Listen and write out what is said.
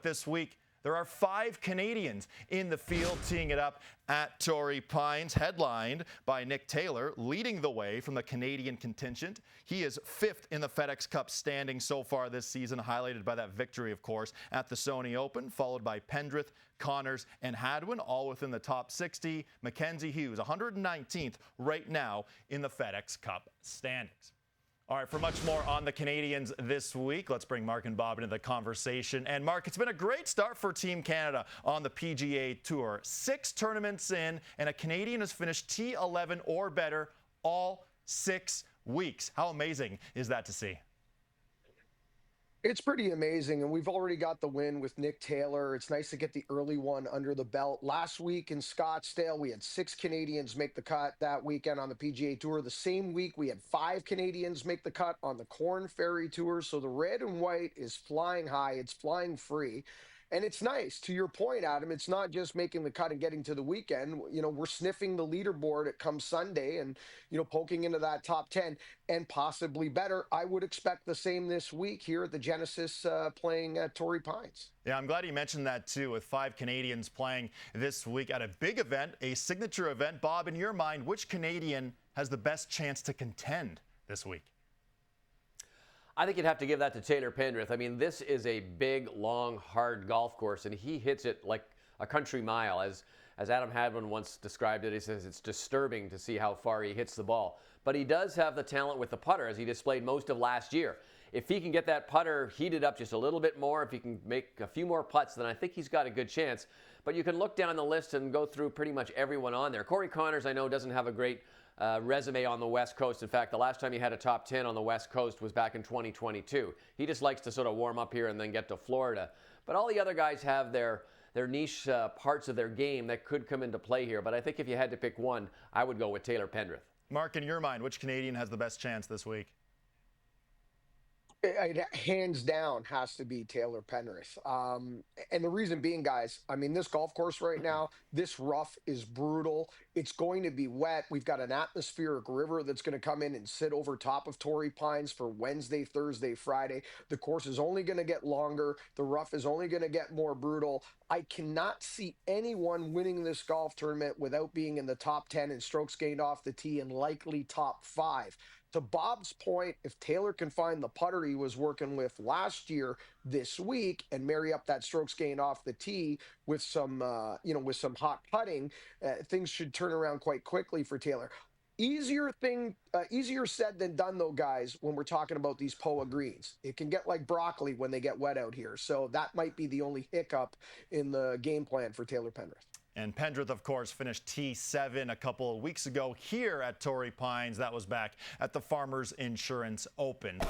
This week, there are 5 Canadians in the field teeing it up at Torrey Pines, headlined by Nick Taylor, leading the way from the Canadian contingent. He is 5th in the FedEx Cup standing so far this season, highlighted by that victory, of course, at the Sony Open, followed by Pendrith, Connors, and Hadwin, all within the top 60. Mackenzie Hughes, 119th right now in the FedEx Cup standings. All right, for much more on the Canadians this week, let's bring Mark and Bob into the conversation. And Mark, it's been a great start for Team Canada on the PGA Tour. 6 tournaments in, and a Canadian has finished T11 or better all 6 weeks. How amazing is that to see? It's pretty amazing, and we've already got the win with Nick Taylor. It's nice to get the early one under the belt. Last week in Scottsdale, we had 6 Canadians make the cut that weekend on the PGA Tour. The same week, we had 5 Canadians make the cut on the Corn Ferry Tour. So the red and white is flying high. It's flying free. And it's nice. To your point, Adam, it's not just making the cut and getting to the weekend. You know, we're sniffing the leaderboard at come Sunday and, poking into that top 10 and possibly better. I would expect the same this week here at the Genesis playing at Torrey Pines. Yeah, I'm glad you mentioned that, too, with 5 Canadians playing this week at a big event, a signature event. Bob, in your mind, which Canadian has the best chance to contend this week? I think you'd have to give that to Taylor Pendrith. I mean, this is a big, long, hard golf course, and he hits it like a country mile. As Adam Hadwin once described it, he says it's disturbing to see how far he hits the ball. But he does have the talent with the putter, as he displayed most of last year. If he can get that putter heated up just a little bit more, if he can make a few more putts, then I think he's got a good chance. But you can look down the list and go through pretty much everyone on there. Corey Connors, I know, doesn't have a great resume on the West Coast. In fact, the last time he had a top 10 on the West Coast was back in 2022. He just likes to sort of warm up here and then get to Florida. But all the other guys have their niche parts of their game that could come into play here. But I think if you had to pick one, I would go with Taylor Pendrith. Mark, in your mind, which Canadian has the best chance this week? It hands down has to be Taylor Pendrith. And the reason being, guys, I mean, this golf course right now, this rough is brutal. It's going to be wet. We've got an atmospheric river that's going to come in and sit over top of Torrey Pines for Wednesday, Thursday, Friday. The course is only going to get longer. The rough is only going to get more brutal. I cannot see anyone winning this golf tournament without being in the top 10 in strokes gained off the tee and likely top 5. To Bob's point, if Taylor can find the putter he was working with last year this week and marry up that strokes gained off the tee with some, with some hot putting, things should turn around quite quickly for Taylor. Easier said than done, though, guys, when we're talking about these POA greens. It can get like broccoli when they get wet out here. So that might be the only hiccup in the game plan for Taylor Pendrith. And Pendrith, of course, finished T7 a couple of weeks ago here at Torrey Pines. That was back at the Farmers Insurance Open.